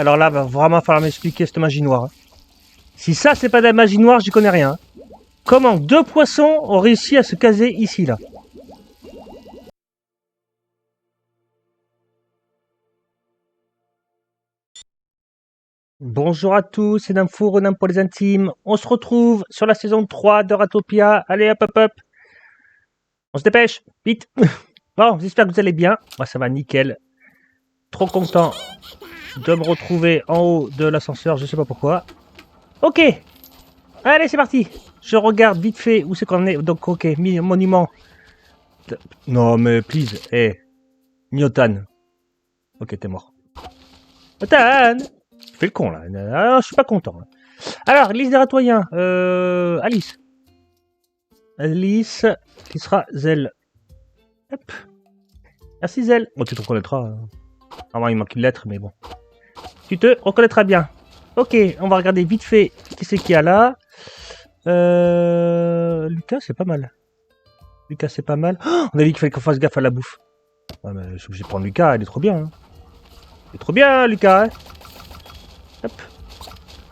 Alors là, va vraiment falloir m'expliquer cette magie noire. Si ça, c'est pas de la magie noire, j'y connais rien. Comment 2 poissons ont réussi à se caser ici, là? Bonjour à tous, c'est Namfour, Renam pour les intimes. On se retrouve sur la saison 3 de Ratopia. Allez, hop, hop, hop. On se dépêche, vite. Bon, j'espère que vous allez bien. Moi, ça va nickel. Trop content de me retrouver en haut de l'ascenseur, je sais pas pourquoi. Ok, allez, c'est parti. Je regarde vite fait où c'est qu'on est. Donc, ok, monument. Non, mais please, Nyotan. Ok, t'es mort. Nyotan. Tu fais le con, là. Ah, je suis pas content. Là. Alors, liste des ratoyens. Alice. Alice, qui sera Zelle. Hop. Merci Zelle. Bon, tu te reconnaîtras. Normalement, il manque une lettre, mais bon. Tu te reconnaîtras bien. Ok, on va regarder vite fait qui c'est qu'il y a là. Lucas, c'est pas mal. Lucas, c'est pas mal. Oh, on a dit qu'il fallait qu'on fasse gaffe à la bouffe. Ouais, mais je suis obligé de prendre Lucas, il est trop bien. Hein. Il est trop bien, Lucas. Hein. Hop.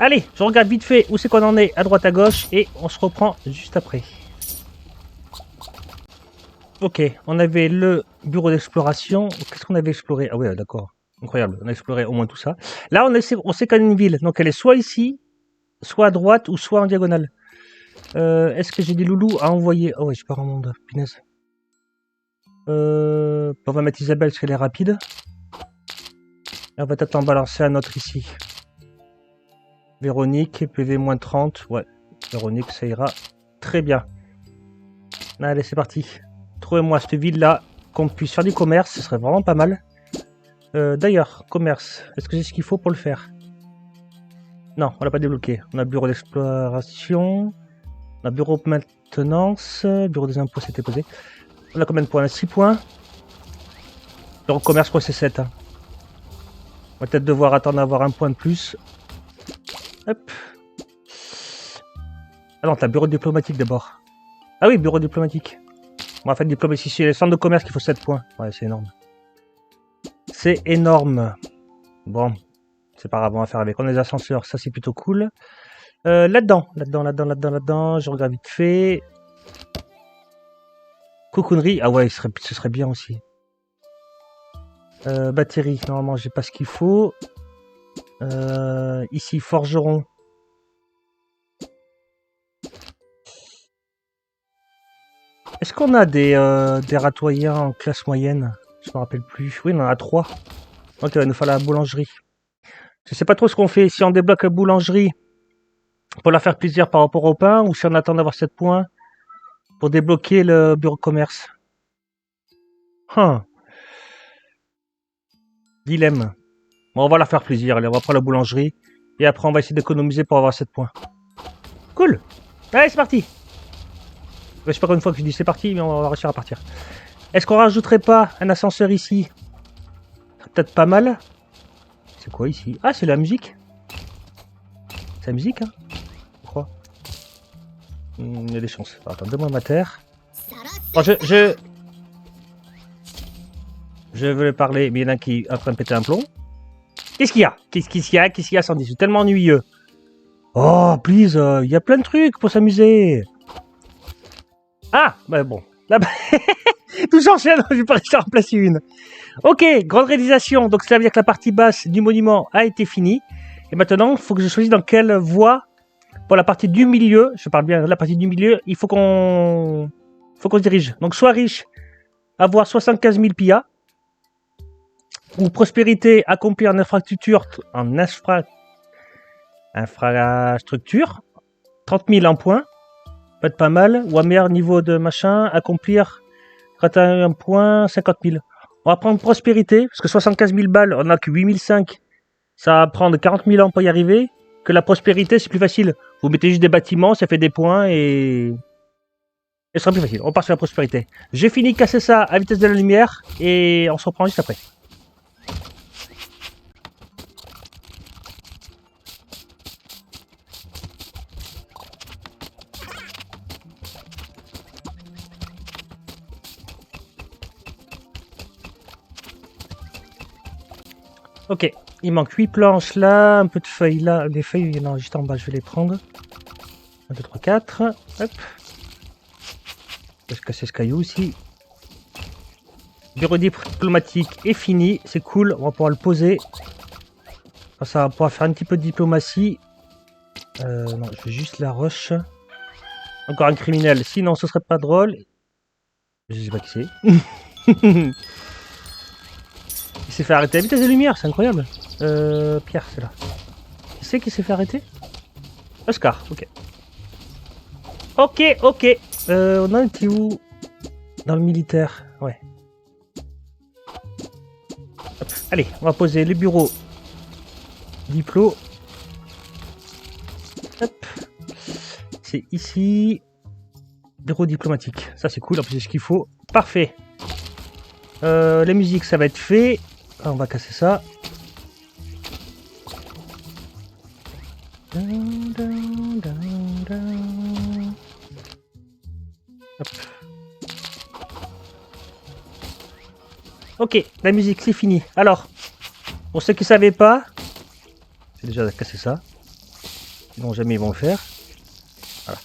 Allez, je regarde vite fait où c'est qu'on en est, à droite, à gauche, et on se reprend juste après. Ok, on avait le bureau d'exploration. Qu'est-ce qu'on avait exploré? Ah ouais, d'accord. Incroyable, on a exploré au moins tout ça. Là, on sait qu'on a une ville, donc elle est soit ici, soit à droite, ou soit en diagonale. Est-ce que j'ai des loulous à envoyer? Oh ouais, je pars en monde, punaise. On va mettre Isabelle parce qu'elle est rapide. Et on va peut-être en balancer un autre ici. Véronique, PV-30. Ouais, Véronique, ça ira très bien. Allez, c'est parti. Trouvez-moi cette ville-là, qu'on puisse faire du commerce, ce serait vraiment pas mal. D'ailleurs, commerce, est-ce que j'ai ce qu'il faut pour le faire? Non, on l'a pas débloqué. On a bureau d'exploration, on a bureau de maintenance, bureau des impôts, c'était posé. On a combien de points? 6 points. Bureau de commerce, je crois que c'est 7. Hein. On va peut-être devoir attendre d'avoir un point de plus. Hop. Ah non, t'as bureau diplomatique d'abord. Ah oui, bureau diplomatique. On va faire diplomatie. C'est le centre de commerce qu'il faut 7 points. Ouais, c'est énorme. C'est énorme. Bon, c'est pas grave, on va faire avec. On a les ascenseurs, ça c'est plutôt cool. Là-dedans, je regarde vite fait. Cocoonerie, ah ouais, ce serait bien aussi. Batterie, normalement j'ai pas ce qu'il faut. Ici, forgeron. Est-ce qu'on a des ratoyens en classe moyenne? Je me rappelle plus. Oui, on en a 3. Donc il va nous falloir la boulangerie. Je sais pas trop ce qu'on fait. Si on débloque la boulangerie pour leur faire plaisir par rapport au pain, ou si on attend d'avoir 7 points pour débloquer le bureau de commerce. Dilemme. Bon, on va leur faire plaisir. Allez, on va prendre la boulangerie. Et après, on va essayer d'économiser pour avoir 7 points. Cool. Allez, c'est parti. Je sais pas combien de fois que je dis c'est parti, mais on va réussir à partir. Est-ce qu'on rajouterait pas un ascenseur ici? Peut-être pas mal. C'est quoi ici? Ah, c'est la musique. C'est la musique, hein? Je crois. Il y a des chances. Attends, donne-moi ma terre. Bon, je veux parler, mais il y en a un qui est en train de péter un plomb. Qu'est-ce qu'il y a? Qu'est-ce qu'il y a, Sandy? C'est tellement ennuyeux. Oh, please, il y a plein de trucs pour s'amuser. Ah, bah bon. Là, tout s'enchaîne, je vais pas réussir à en placer une. Ok, grande réalisation. Donc, ça veut dire que la partie basse du monument a été finie. Et maintenant, il faut que je choisisse dans quelle voie, pour la partie du milieu, je parle bien de la partie du milieu, il faut qu'on se dirige. Donc, soit riche, avoir 75 000 PIA, ou prospérité, accomplir en infrastructure, 30 000 en points, peut être pas mal, ou à meilleur niveau de machin, accomplir, quand tu as un point, 50 000. On va prendre prospérité, parce que 75 000 balles, on a que 8 500, ça va prendre 40 000 ans pour y arriver, que la prospérité, c'est plus facile. Vous mettez juste des bâtiments, ça fait des points, et ce sera plus facile. On part sur la prospérité. J'ai fini de casser ça à vitesse de la lumière, et on se reprend juste après. Ok, Il manque 8 planches là, un peu de feuilles là. Les feuilles, non, juste en bas, je vais les prendre. 1, 2, 3, 4. Hop. Je vais casser ce caillou aussi. Bureau diplomatique est fini. C'est cool, on va pouvoir le poser. Ça va pouvoir faire un petit peu de diplomatie. Non, je veux juste la rush. Encore un criminel, sinon ce serait pas drôle. Je sais pas qui c'est. Il s'est fait arrêter à la vitesse de lumière, c'est incroyable. Pierre, c'est là. Qui c'est qui s'est fait arrêter? Oscar, ok. Ok. On en était où? Dans le militaire, ouais. Hop. Allez, on va poser le bureau. Diplo. Hop. C'est ici. Bureau diplomatique. Ça c'est cool, en plus c'est ce qu'il faut. Parfait. La musique ça va être fait. Ah, on va casser ça. Hop. Ok, la musique c'est fini. Alors, pour ceux qui ne savaient pas, j'ai déjà cassé ça. Sinon jamais ils vont le faire. Voilà.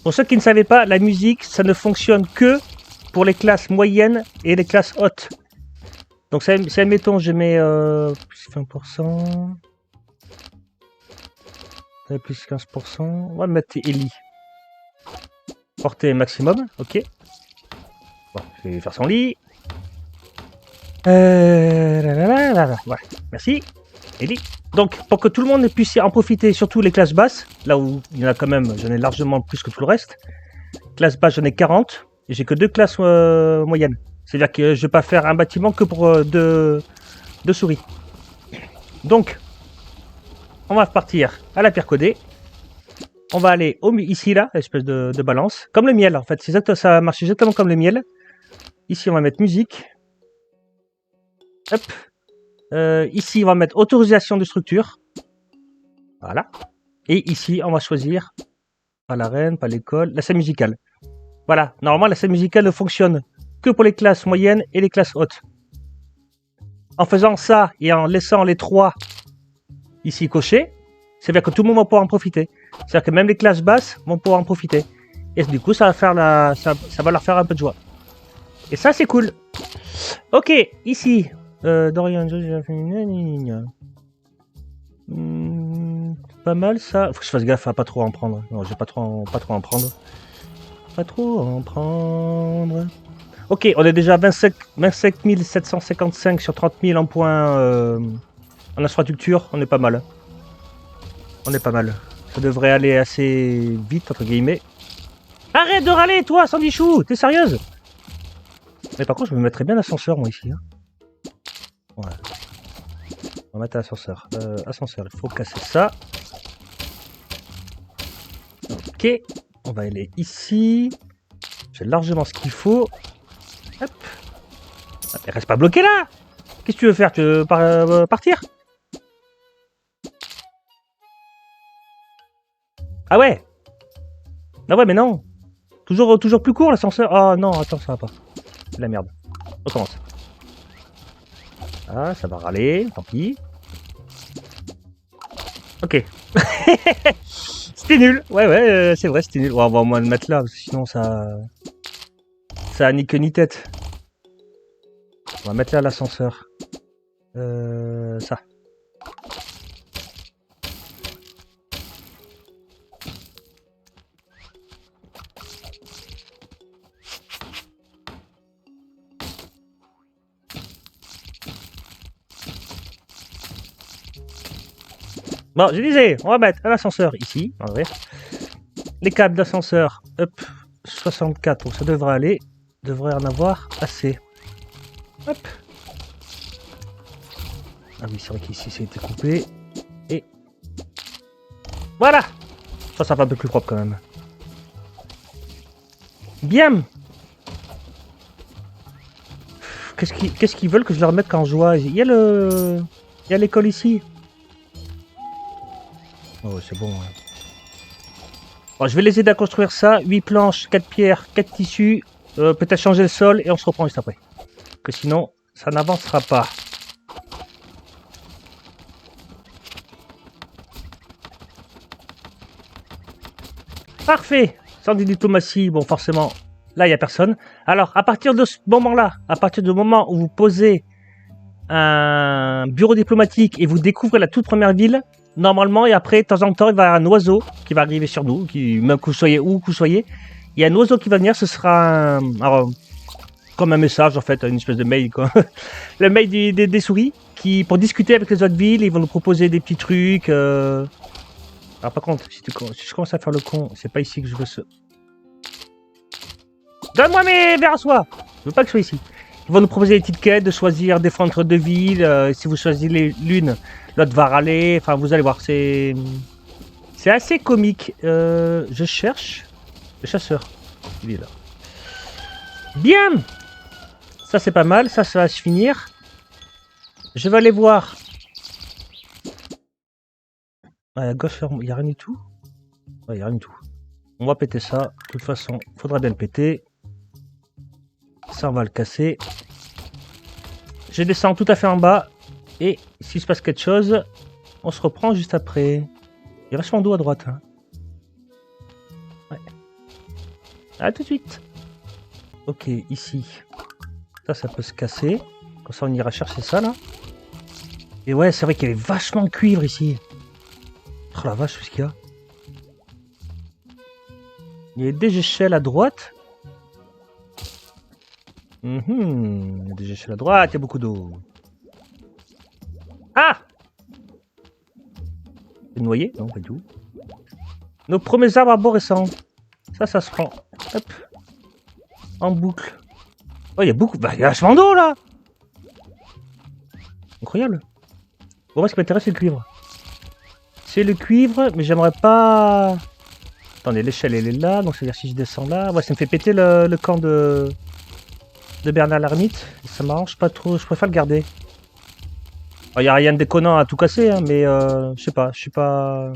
Pour ceux qui ne savaient pas, la musique ça ne fonctionne que pour les classes moyennes et les classes hautes. Donc si admettons je mets plus 20%. Plus 15%. On va mettre Ellie. Portée maximum, ok. Bon, je vais faire son lit. Voilà, merci. Ellie. Donc, pour que tout le monde puisse en profiter, surtout les classes basses, là où il y en a quand même, j'en ai largement plus que tout le reste. Classe basse, j'en ai 40. Et j'ai que 2 classes moyennes. C'est-à-dire que je ne vais pas faire un bâtiment que pour deux souris. Donc, on va partir à la pierre codée. On va aller ici, là, espèce de balance. Comme le miel, en fait. Ça marche exactement comme le miel. Ici, on va mettre musique. Hop. Ici, on va mettre autorisation de structure. Voilà. Et ici, on va choisir pas la reine, pas l'école, la scène musicale. Voilà. Normalement, la scène musicale ne fonctionne que pour les classes moyennes et les classes hautes. En faisant ça et en laissant les 3 ici cochés, c'est-à-dire que tout le monde va pouvoir en profiter. C'est-à-dire que même les classes basses vont pouvoir en profiter. Et du coup, ça va leur faire un peu de joie. Et ça, c'est cool. Ok, ici. Dorian, pas mal ça. Faut que je fasse gaffe à pas trop en prendre. Non, je vais pas trop en prendre. Pas trop en prendre. Ok, on est déjà à 25 755 sur 30 000 en points en infrastructure. On est pas mal. On est pas mal. Ça devrait aller assez vite, entre guillemets. Arrête de râler, toi, Sandy Chou. T'es sérieuse? Mais par contre, je me mettrais bien l'ascenseur, moi, ici. Hein. Ouais. On va mettre l'ascenseur. Ascenseur, il faut casser ça. Ok. On va aller ici. J'ai largement ce qu'il faut. Hop. Ah, mais reste pas bloqué là. Qu'est-ce que tu veux faire? Tu veux partir? Ah ouais. Ah ouais, mais non. Toujours plus court l'ascenseur. Oh non, attends, ça va pas. C'est la merde. On recommence. Ah, ça va râler, tant pis. Ok. C'était nul. Ouais, c'est vrai, c'était nul. On va au moins le mettre là, parce que sinon ça a ni queue ni tête. On va mettre là l'ascenseur. Ça. Bon, je disais, on va mettre un ascenseur ici, en vrai. Les câbles d'ascenseur, hop, 64, donc ça devrait aller. Devrait en avoir assez. Hop. Ah oui, c'est vrai qu'ici, c'était coupé. Et voilà. Ça fait un peu plus propre quand même. Bien. Qu'est-ce qu'ils veulent que je leur mette quand je vois? Il y a l'école ici. Oh, c'est bon. Hein. Bon, je vais les aider à construire ça. 8 planches, 4 pierres, 4 tissus. Peut-être changer le sol et on se reprend juste après. Que sinon, ça n'avancera pas. Parfait. Sans diplomatie, bon, forcément, là, il n'y a personne. Alors, à partir de ce moment-là, à partir du moment où vous posez un bureau diplomatique et vous découvrez la toute première ville, normalement, et après, de temps en temps, il va y avoir un oiseau qui va arriver sur nous, même que vous soyez où que vous soyez. Il y a un oiseau qui va venir, ce sera alors, comme un message, en fait, une espèce de mail, quoi. Le mail des souris, pour discuter avec les autres villes, ils vont nous proposer des petits trucs. Alors, par contre, si je commence à faire le con, c'est pas ici que je veux ce... Donne-moi mes verres à soie. Je veux pas que ce soit ici. Ils vont nous proposer des petites quêtes, de choisir des frontières de villes. Si vous choisissez l'une, l'autre va râler. Enfin, vous allez voir, c'est assez comique. Je cherche le chasseur. Il est là. Bien. Ça, c'est pas mal. Ça va se finir. Je vais aller voir. À gauche, il n'y a rien du tout. Ouais, il n'y a rien du tout. On va péter ça. De toute façon, il faudra bien le péter. Ça, on va le casser. Je descends tout à fait en bas. Et s'il se passe quelque chose, on se reprend juste après. Il y a vachement d'eau à droite. Hein. Ouais. À tout de suite. Ok, ici. Ça peut se casser. Comme ça, on ira chercher ça, là. Et ouais, c'est vrai qu'il y avait vachement de cuivre ici. Oh la vache, tout ce qu'il y a. Il y a des échelles à droite. Il y a des échelles à droite, il y a beaucoup d'eau. Ah! C'est noyé? Non, pas du tout. Nos premiers arbres arborescents. Ça se prend. Hop. En boucle. Oh, il y a beaucoup. Bah, il y a vachement d'eau là! Incroyable. Bon, moi, ce qui m'intéresse, c'est le cuivre. C'est le cuivre, mais j'aimerais pas. Attendez, l'échelle, elle est là. Donc, c'est-à-dire si je descends là. Ouais, ça me fait péter le camp de Bernard l'Ermite. Ça m'arrange pas trop. Je préfère le garder. Il n'y a rien de déconnant à tout casser, hein, mais je sais pas. Je suis pas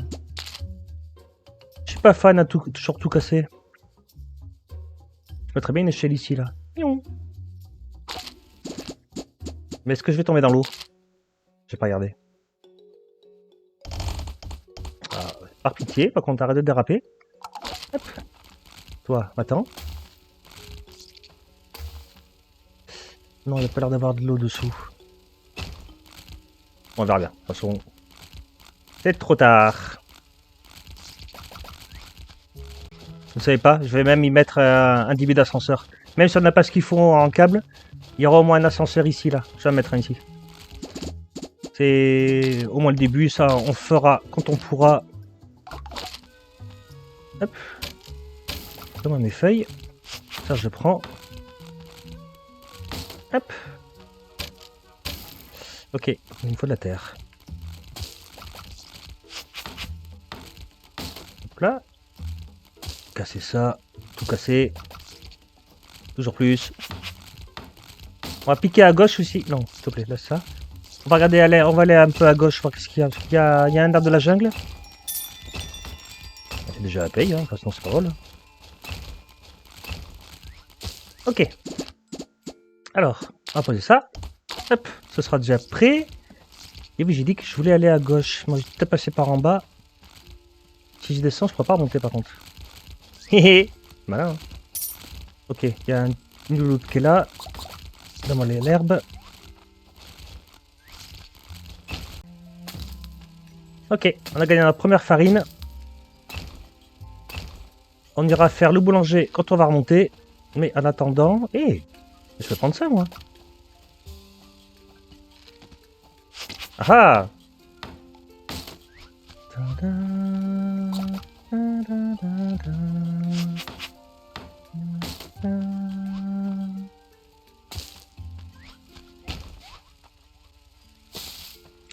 fan à toujours tout casser. Je mettrais bien une échelle ici, là. Mais est-ce que je vais tomber dans l'eau? J'ai pas regardé. Ah, par pitié, par contre, arrête de déraper. Hop. Toi, attends. Non, il n'y a pas l'air d'avoir de l'eau dessous. On verra bien. De toute façon, c'est trop tard. Vous savez pas, je vais même y mettre un débit d'ascenseur. Même si on n'a pas ce qu'il faut en câble, il y aura au moins un ascenseur ici, là. Je vais mettre un ici. C'est au moins le début, ça on fera quand on pourra. Hop. Donne-moi mes feuilles. Ça je prends. Hop. Ok, il me faut de la terre. Hop là. Casser ça. Tout casser. Toujours plus. On va piquer à gauche aussi. Non, s'il te plaît, laisse ça. On va regarder, allez, on va aller un peu à gauche, voir ce qu'il y a. Il y a un arbre de la jungle. C'est déjà la paye, hein, de toute façon c'est pas drôle. Ok. Alors, on va poser ça. Hop, ce sera déjà prêt. Et oui, j'ai dit que je voulais aller à gauche. Moi, je vais peut-être passer par en bas. Si je descends, je ne pourrai pas remonter par contre. Héhé. Malin. Hein. Ok, il y a une louloute qui est là. Donne-moi l'herbe. Ok, on a gagné la première farine. On ira faire le boulanger quand on va remonter. Mais en attendant... Hé, je vais prendre ça, moi. Ah.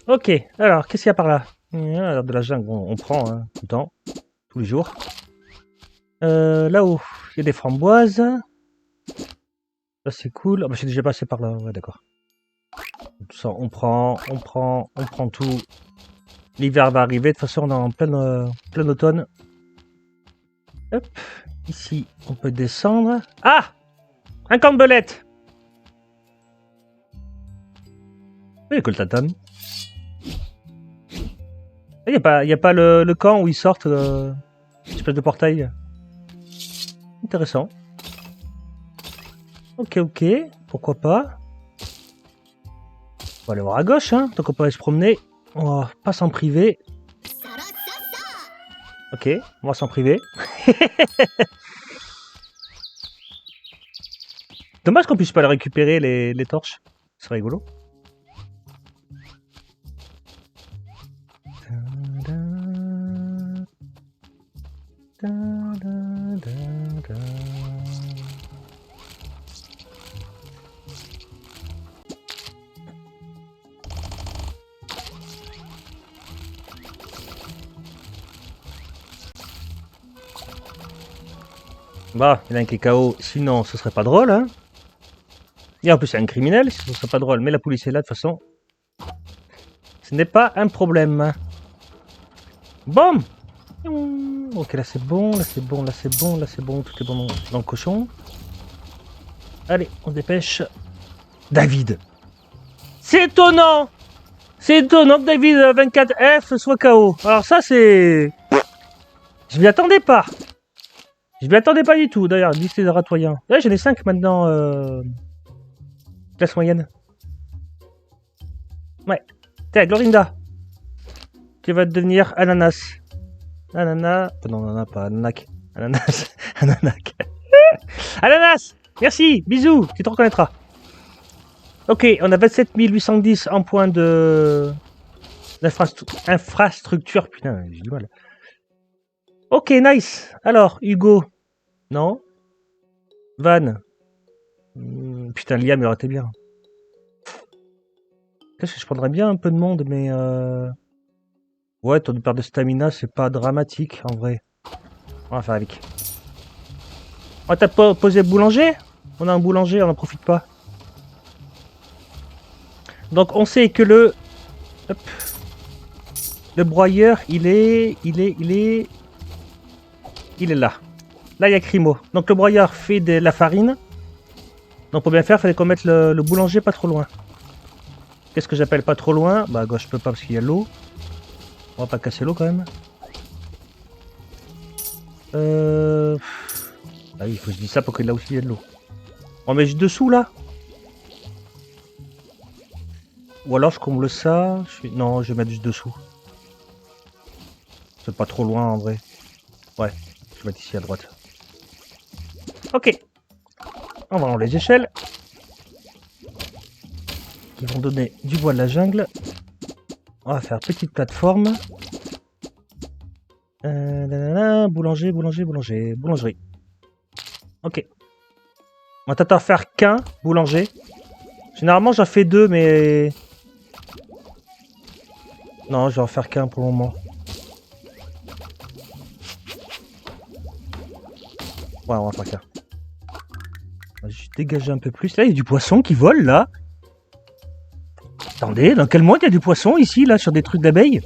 Ok, alors, qu'est-ce qu'il y a par là? Alors, de la jungle, on prend hein, tout le temps, tous les jours. Là-haut, il y a des framboises. Ça, c'est cool. Ah, bah, j'ai déjà passé par là, ouais, d'accord. Tout ça, on prend tout. L'hiver va arriver, de toute façon, on est en plein automne. Hop, ici, on peut descendre. Ah! Un camp de belettes! Oui, que le tatame. Il n'y a pas le camp où ils sortent, espèce de portail. intéressant. Ok, ok, pourquoi pas. On va aller voir à gauche, hein, tant qu'on peut aller se promener. On passe en privé. Ok, on va s'en priver. Dommage qu'on puisse pas les récupérer, les torches. C'est rigolo. Bah, il y en a un qui est KO, sinon ce serait pas drôle, hein. Et en plus, c'est un criminel, ce serait pas drôle. Mais la police est là, de toute façon. Ce n'est pas un problème. Boum. Ok, là c'est bon, là c'est bon, là c'est bon, là c'est bon. Tout est bon dans le cochon. Allez, on se dépêche. David. C'est étonnant. C'est étonnant que David 24F soit KO. Alors ça, c'est... Je m'y attendais pas. Je m'y attendais pas du tout, d'ailleurs. Lycée de ratoyant. Ouais, j'en ai 5 maintenant. Classe moyenne. Ouais. Tiens, Glorinda. Tu vas devenir ananas. Ananas. Non, ananas, pas ananak. Ananas. Ananak. Ananas. Merci. Bisous. Tu te reconnaîtras. Ok, on a 27 810 en point de... Infrastructure. Putain, j'ai du mal. Ok, nice. Alors, Hugo. Non. Van. Putain, Liam, il aurait été bien. Je prendrais bien un peu de monde, mais... Ouais, ton perte de stamina, c'est pas dramatique, en vrai. On va faire avec. Oh, t'as pas posé boulanger? On a un boulanger, on n'en profite pas. Donc, on sait que le... Hop. Le broyeur, il est là. Là, il y a Crimo. Donc, le broyeur fait de la farine. Donc, pour bien faire, il fallait qu'on mette le boulanger pas trop loin. Qu'est-ce que j'appelle pas trop loin? Bah, à gauche, je peux pas parce qu'il y a l'eau. On va pas casser l'eau, quand même. Ah oui, il faut que je dise ça pour que là aussi, il y a de l'eau. On met juste dessous, là? Ou alors, je comble ça. Non, je vais mettre juste dessous. C'est pas trop loin, en vrai. Ouais, je vais mettre ici à droite. Ok. On va enlever les échelles. Qui vont donner du bois de la jungle. On va faire petite plateforme. Boulanger, boulanger, boulanger. Boulangerie. Ok. On va peut-être en faire qu'un boulanger. Généralement, j'en fais deux, mais... Non, je vais en faire qu'un pour le moment. Ouais, on va faire qu'un. On va juste dégager un peu plus. Là, il y a du poisson qui vole, là. Attendez, dans quel monde il y a du poisson, ici, là, sur des trucs d'abeilles?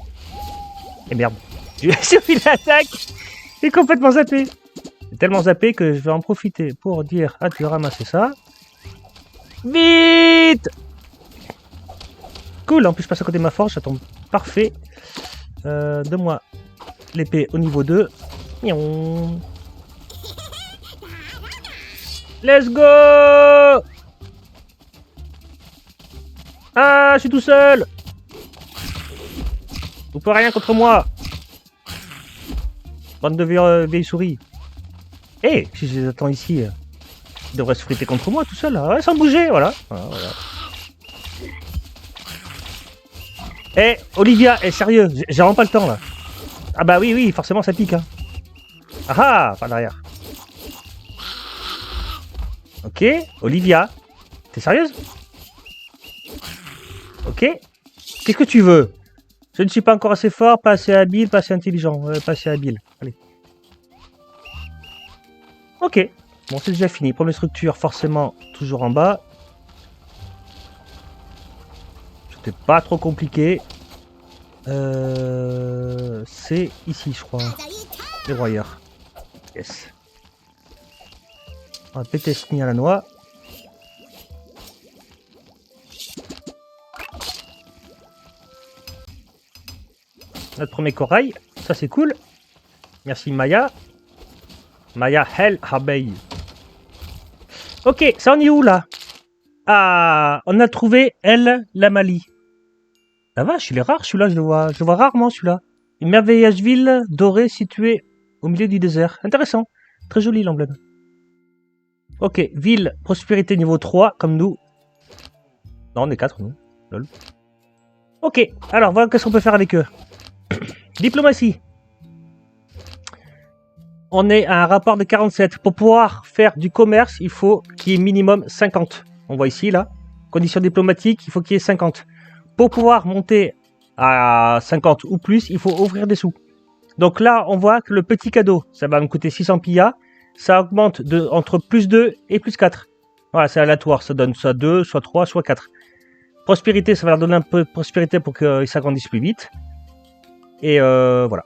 Et merde. J'ai suivi l'attaque. Il est complètement zappé. C'est tellement zappé que je vais en profiter pour dire... Ah, tu veux ramasser ça. Vite! Cool, en plus je passe à côté de ma forge, ça tombe parfait. Donne-moi l'épée au niveau 2. Let's go! Ah, je suis tout seul! Vous pouvez rien contre moi! Bande de vieilles souris. Eh, si je les attends ici, ils devraient se friter contre moi tout seul, là. Ouais, sans bouger, voilà. Voilà. Eh, Olivia, sérieux, j'ai vraiment pas le temps là. Ah bah oui, forcément ça pique. Hein. Ah ah, par derrière. Ok, Olivia, t'es sérieuse? Ok, qu'est-ce que tu veux? Je ne suis pas encore assez fort, pas assez habile, pas assez intelligent, pas assez habile. Allez. Ok, bon c'est déjà fini. Première structure, forcément, toujours en bas. C'était pas trop compliqué. C'est ici, je crois. Les broyeurs. Yes. On va péter ce nid à la noix. Notre premier corail. Ça, c'est cool. Merci, Maya. Maya Hel Habei. Ok, ça en est où là? Ah, on a trouvé El Lamali. La vache, il est rare celui-là, je le vois rarement celui-là. Une merveilleuse ville dorée située au milieu du désert. Intéressant. Très joli l'emblème. Ok, ville, prospérité niveau 3, comme nous. Non, on est 4, nous. Lol. Ok, alors voilà qu'est-ce qu'on peut faire avec eux. Diplomatie. On est à un rapport de 47. Pour pouvoir faire du commerce, il faut qu'il y ait minimum 50. On voit ici, là. Conditions diplomatiques, il faut qu'il y ait 50. Pour pouvoir monter à 50 ou plus, il faut ouvrir des sous. Donc là, on voit que le petit cadeau, ça va me coûter 600 pillas. Ça augmente entre plus 2 et plus 4. Voilà, c'est aléatoire. Ça donne soit 2, soit 3, soit 4. Prospérité, ça va leur donner un peu de prospérité pour qu'ils s'agrandissent plus vite. Et voilà.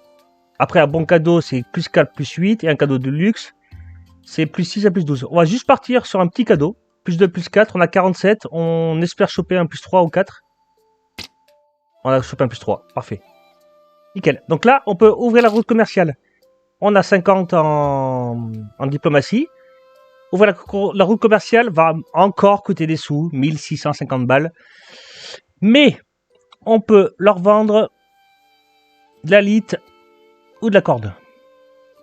Après, un bon cadeau, c'est plus 4, plus 8. Et un cadeau de luxe, c'est plus 6 et plus 12. On va juste partir sur un petit cadeau. Plus 2, plus 4, on a 47. On espère choper un plus 3 ou 4. On a chopé un plus 3. Parfait. Nickel. Donc là, on peut ouvrir la route commerciale. On a 50 en diplomatie. Ouvrir la route commerciale va encore coûter des sous. 1650 balles. Mais on peut leur vendre de la lite ou de la corde.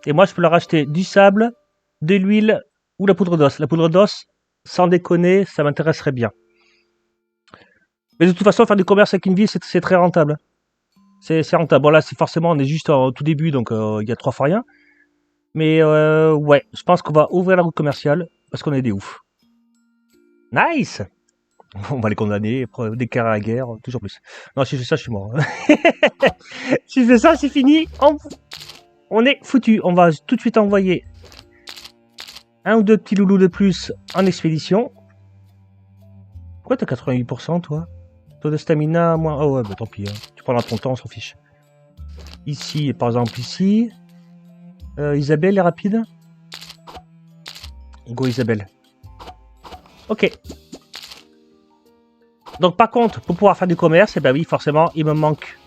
Et moi, je peux leur acheter du sable, de l'huile ou la poudre d'os. La poudre d'os, sans déconner, ça m'intéresserait bien. Mais de toute façon, faire du commerce avec une ville, c'est très rentable. C'est rentable. Bon, là, forcément, on est juste au tout début, donc il y a 3 fois rien. Mais ouais, je pense qu'on va ouvrir la route commerciale parce qu'on est des oufs. Nice! On va les condamner, déclarer la guerre, toujours plus. Non, si je fais ça, je suis mort. Si je fais ça, c'est fini. On est foutu. On va tout de suite envoyer un ou deux petits loulous de plus en expédition. Pourquoi t'as 88% toi? Taux de stamina, moins... Oh ouais, bah tant pis. Hein. Tu prendras ton temps, on s'en fiche. Ici, par exemple, ici. Isabelle est rapide. Go Isabelle. Ok. Donc par contre, pour pouvoir faire du commerce, eh ben oui, forcément, il me manque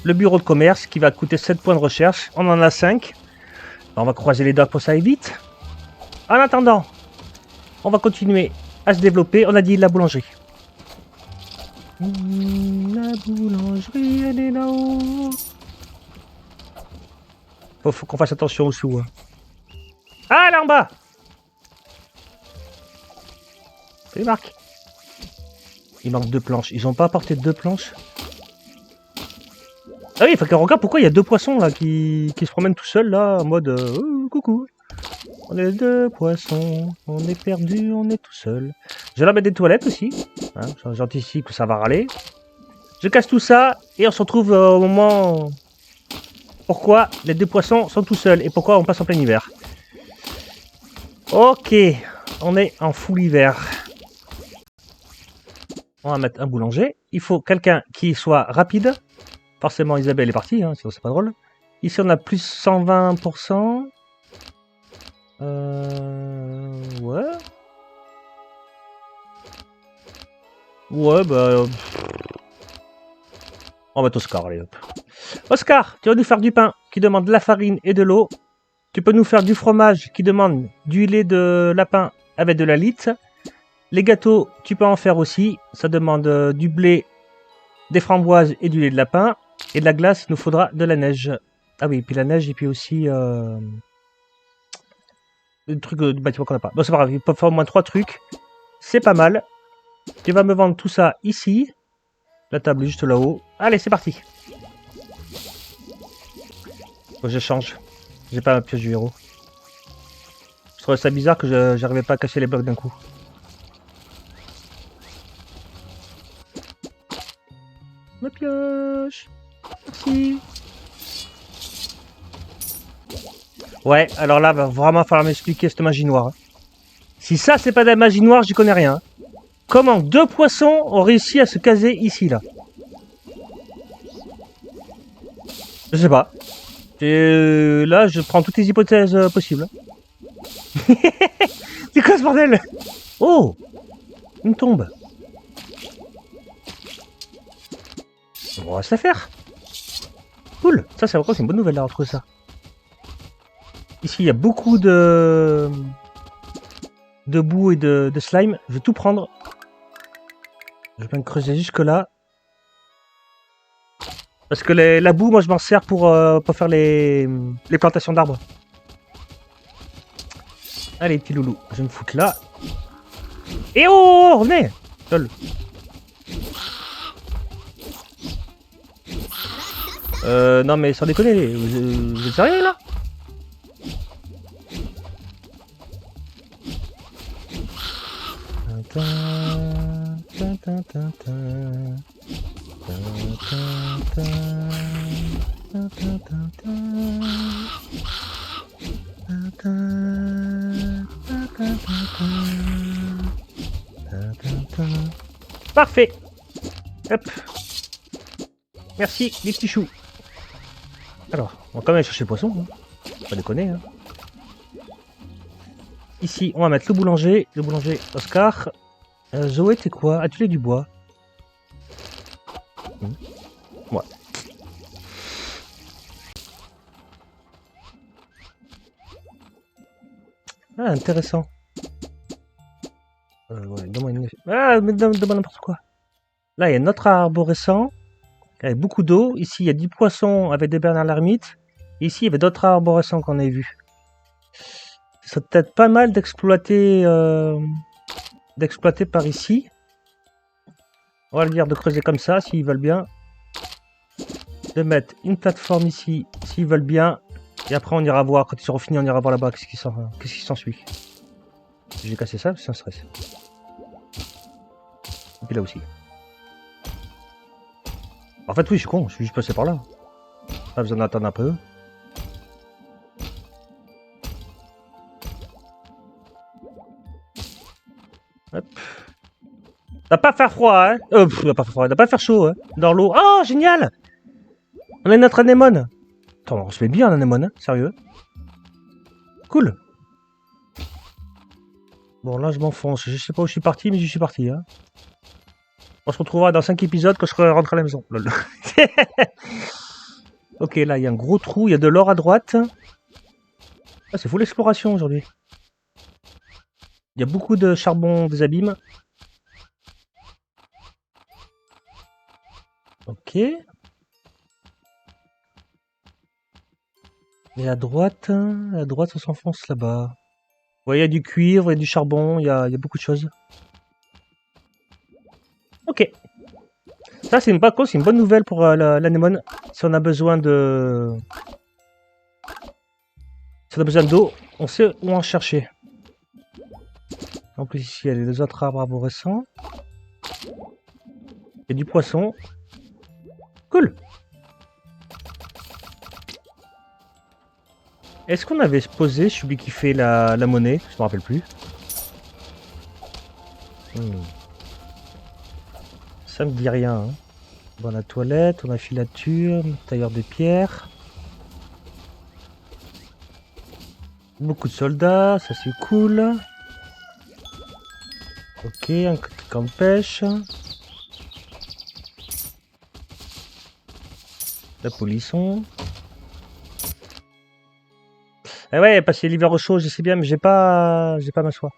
le bureau de commerce qui va coûter 7 points de recherche. On en a 5. On va croiser les doigts pour que ça aille vite. En attendant, on va continuer à se développer. On a dit la boulangerie. La boulangerie, elle est là-haut. Faut qu'on fasse attention aux sous. Hein. Ah, là en bas. Salut Marc. Il manque 2 planches. Ils ont pas apporté 2 planches. Ah oui, il faut qu'on regarde pourquoi il y a 2 poissons là qui se promènent tout seuls là en mode coucou. On est 2 poissons, on est perdu, on est tout seul. Je vais la mettre des toilettes aussi. Hein, j'anticipe que ça va râler. Je casse tout ça et on se retrouve au moment pourquoi les 2 poissons sont tout seuls et pourquoi on passe en plein hiver. Ok, on est en full hiver. On va mettre un boulanger. Il faut quelqu'un qui soit rapide. Forcément, Isabelle est partie, hein, sinon c'est pas drôle. Ici, on a plus 120%. Ouais. Ouais, bah... On va mettre Oscar, allez hop. Oscar, tu vas nous faire du pain qui demande de la farine et de l'eau. Tu peux nous faire du fromage qui demande du lait de lapin avec de la lite. Les gâteaux, tu peux en faire aussi. Ça demande du blé, des framboises et du lait de lapin. Et de la glace, il nous faudra de la neige. Ah oui, et puis la neige, et puis aussi... le truc du bâtiment qu'on n'a pas. Bon, c'est pas grave, il peut faire au moins 3 trucs. C'est pas mal. Tu vas me vendre tout ça ici. La table est juste là-haut. Allez, c'est parti. Faut que je change. J'ai pas ma pioche du héros. Je trouvais ça bizarre que j'arrivais pas à cacher les blocs d'un coup. Ma pioche. Merci. Ouais, alors là, va vraiment falloir m'expliquer cette magie noire. Si ça, c'est pas de la magie noire, j'y connais rien. Comment 2 poissons ont réussi à se caser ici, là? Je sais pas. Et là, je prends toutes les hypothèses possibles. C'est quoi ce bordel? Oh, une tombe. On va se la faire. Cool. Ça, c'est encore une bonne nouvelle, là, entre ça. Ici, il y a beaucoup de boue et de slime. Je vais tout prendre. Je vais me creuser jusque là. Parce que la boue, moi, je m'en sers pour faire les plantations d'arbres. Allez, petit loulou, je vais me foutre là. Et oh, revenez. Lol. Non mais sans déconner, vous êtes sérieux là? Parfait. Hop. Merci les petits choux. Alors, on va quand même aller chercher le poisson. Hein. Pas déconner. Hein. Ici, on va mettre le boulanger Oscar. Zoé, t'es quoi? Atelier du bois. Ouais. Ah, intéressant. Ouais, donne-moi une... Ah, mais donne-moi n'importe quoi. Là, il y a notre arborescent. Avec beaucoup d'eau. Ici, il y a 10 poissons avec des bernard l'ermite. Ici, il y avait d'autres arborescents qu'on avait vus. Ça serait peut-être pas mal d'exploiter par ici. On va leur dire de creuser comme ça, s'ils veulent bien. De mettre une plateforme ici, s'ils veulent bien. Et après, on ira voir, quand ils seront finis, on ira voir là-bas qu'est-ce qui s'ensuit. J'ai cassé ça, c'est un stress. Et puis là aussi. En fait, oui, je suis con, je suis juste passé par là. Pas besoin d'attendre un peu. Hop. T'as pas faire froid, hein? T'as pas faire froid, t'as pas faire chaud, hein? Dans l'eau. Oh, génial! On a notre anémone. Attends, on se met bien en anémone, hein? Sérieux? Cool. Bon, là, je m'enfonce. Je sais pas où je suis parti, mais je suis parti, hein. On se retrouvera dans 5 épisodes quand je serai rentré à la maison. Lol. Ok, là, il y a un gros trou. Il y a de l'or à droite. Ah, c'est fou l'exploration aujourd'hui. Il y a beaucoup de charbon des abîmes. Ok. Et à droite, on s'enfonce là-bas. Ouais, il y a du cuivre, il y a du charbon, il y a beaucoup de choses. Ok. Ça, c'est une bonne nouvelle pour l'anémone. Si on a besoin de... Si on a besoin d'eau, on sait où en chercher. En plus, ici, il y a les autres arbres arborescents. Il y a du poisson. Cool. Est-ce qu'on avait posé celui qui fait la monnaie? Je me rappelle plus. Ça me dit rien. Hein. Bon, la toilette, on a filature, tailleur de pierre. Beaucoup de soldats, ça c'est cool. Ok, un camp de pêche. La polisson. Eh ouais, passer l'hiver au chaud, je sais bien, mais j'ai pas ma soie.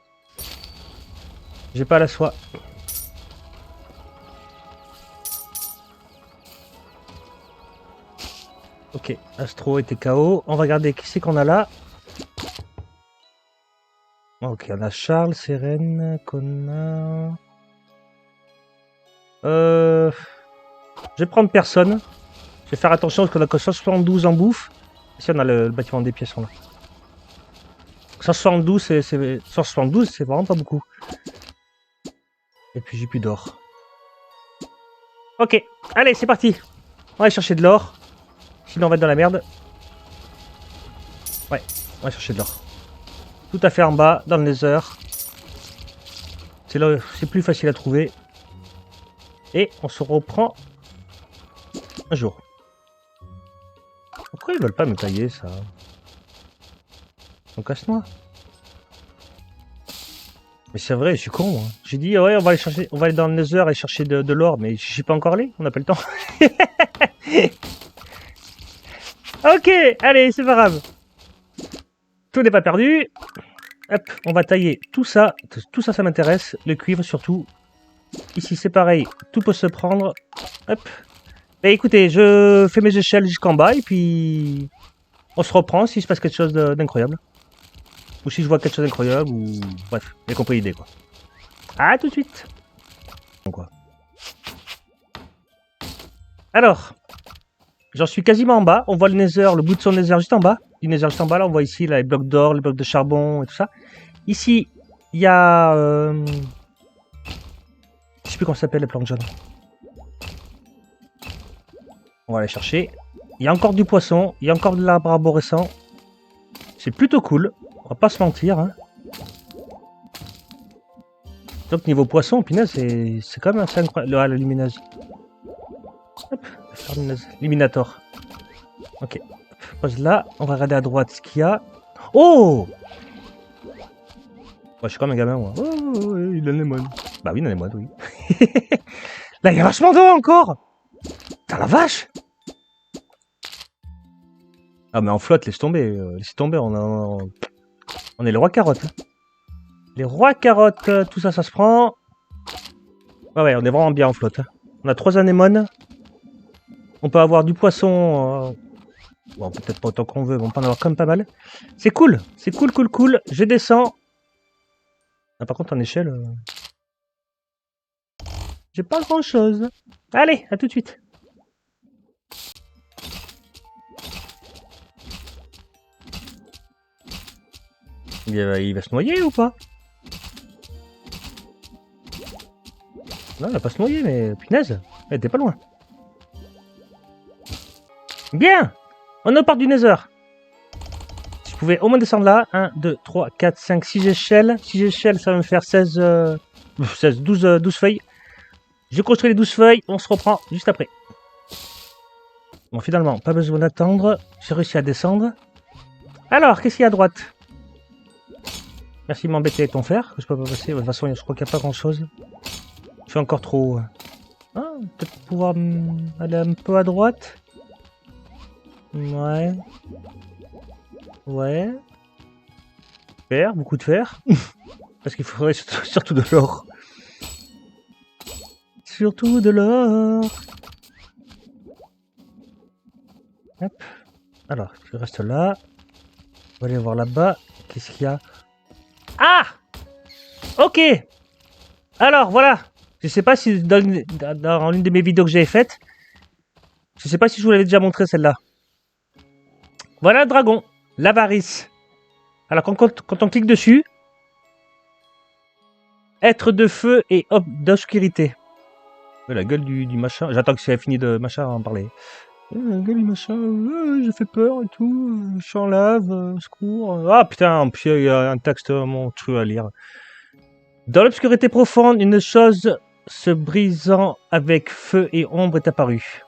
J'ai pas la soie. Ok, Astro était KO. On va regarder qui c'est qu'on a là. Ok, on a Charles, Sérène, Connard. Je vais prendre personne. Je vais faire attention parce qu'on a que 172 en bouffe. Ici, on a le bâtiment des pièces là. 172, c'est vraiment pas beaucoup. Et puis j'ai plus d'or. Ok, allez, c'est parti. On va aller chercher de l'or. Sinon, on va être dans la merde. Ouais, on va chercher de l'or. Tout à fait en bas, dans le nether. C'est là, c'est plus facile à trouver. Et on se reprend un jour. Pourquoi ils veulent pas me tailler ça? On casse-noix. Mais c'est vrai, je suis con. Hein. J'ai dit ouais, on va aller dans le nether et chercher de l'or, mais je suis pas encore allé. On n'a pas le temps. Ok, allez, c'est pas grave. Tout n'est pas perdu. Hop, on va tailler tout ça. Tout ça, ça m'intéresse. Le cuivre surtout. Ici, c'est pareil. Tout peut se prendre. Hop. Et écoutez, je fais mes échelles jusqu'en bas et puis on se reprend s'il se passe quelque chose d'incroyable. Ou si je vois quelque chose d'incroyable ou... Bref, vous avez compris l'idée quoi. À tout de suite. Quoi. Alors, j'en suis quasiment en bas. On voit le nether, le bout de son nether juste en bas. Du nether juste en bas, là, on voit ici là, les blocs d'or, les blocs de charbon et tout ça. Ici, il y a... Je sais plus comment ça s'appelle les plantes jaunes. On va aller chercher. Il y a encore du poisson, il y a encore de l'arbre arborescent. C'est plutôt cool, on va pas se mentir. Hein. Donc niveau poisson, punaise, c'est quand même assez incroyable. La lumineuse. Hop, Eliminator. Ok, pose là, on va regarder à droite ce qu'il y a. Oh, je suis comme un gamin moi. Oh, il a les modes. Bah oui, il a les modes, oui. Là, il y a vachement d'eau encore. Putain la vache. Ah mais en flotte, laisse tomber, on est les rois carottes. Les rois carottes, tout ça, ça se prend. Ouais, on est vraiment bien en flotte. On a 3 anémones. On peut avoir du poisson. Bon, peut-être pas autant qu'on veut, mais on peut en avoir quand même pas mal. C'est cool, c'est cool. Je descends. Ah, par contre, en échelle... j'ai pas grand-chose. Allez, à tout de suite. Il va se noyer ou pas? Non, il va pas se noyer, mais punaise, elle était pas loin. Bien. On est au part du nether. Si je pouvais au moins descendre là. 1, 2, 3, 4, 5, 6 échelles. 6 échelles, ça va me faire 12 feuilles. Je construis les 12 feuilles, on se reprend juste après. Bon, finalement, pas besoin d'attendre. J'ai réussi à descendre. Alors, qu'est-ce qu'il y a à droite? Merci de m'embêter avec ton fer, que je peux pas passer. De toute façon, je crois qu'il n'y a pas grand-chose. Je suis encore trop... Ah, peut-être pouvoir aller un peu à droite. Ouais. Ouais. Fer, beaucoup de fer. Parce qu'il faudrait surtout de l'or. Surtout de l'or. Hop. Alors, je reste là. On va aller voir là-bas. Qu'est-ce qu'il y a? Ah! Ok. Alors, voilà. Je sais pas si dans l'une de mes vidéos que j'avais faites, je sais pas si je vous l'avais déjà montré celle-là. Voilà le dragon. L'avarice. Alors, quand on clique dessus, être de feu et d'obscurité. La gueule du machin. J'attends que ça ait fini de machin à en parler. La gueule du machin. J'ai fait peur et tout. Je suis en lave. Secours. Ah putain, puis il y a un texte monstrueux à lire. Dans l'obscurité profonde, une chose se brisant avec feu et ombre est apparue.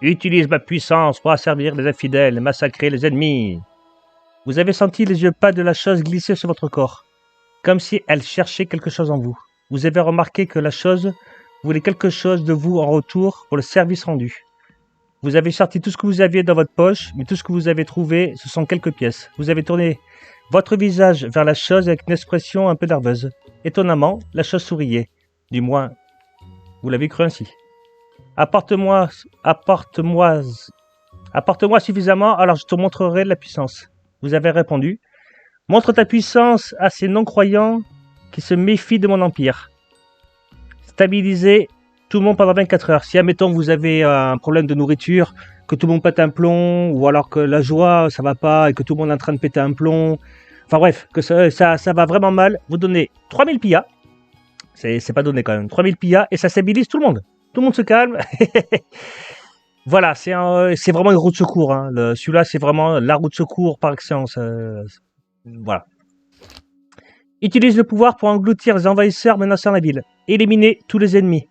Utilise ma puissance pour asservir les infidèles et massacrer les ennemis. Vous avez senti les yeux pas de la chose glisser sur votre corps, comme si elle cherchait quelque chose en vous. Vous avez remarqué que la chose voulait quelque chose de vous en retour pour le service rendu. Vous avez sorti tout ce que vous aviez dans votre poche, mais tout ce que vous avez trouvé, ce sont quelques pièces. Vous avez tourné votre visage vers la chose avec une expression un peu nerveuse. Étonnamment, la chose souriait. Du moins, vous l'avez cru ainsi. Apporte-moi suffisamment, alors je te montrerai la puissance. Vous avez répondu. Montre ta puissance à ces non-croyants qui se méfient de mon empire. Stabilisez tout le monde pendant 24 heures. Si, admettons, vous avez un problème de nourriture, que tout le monde pète un plomb, ou alors que la joie, ça va pas, et que tout le monde est en train de péter un plomb. Enfin bref, que ça va vraiment mal. Vous donnez 3000 pillas. C'est pas donné quand même. 3000 pillas, et ça stabilise tout le monde. Tout le monde se calme. Voilà, c'est vraiment une roue de secours. Hein. Celui-là, c'est vraiment la roue de secours par excellence. Voilà. Utilise le pouvoir pour engloutir les envahisseurs menaçant la ville. Éliminer tous les ennemis.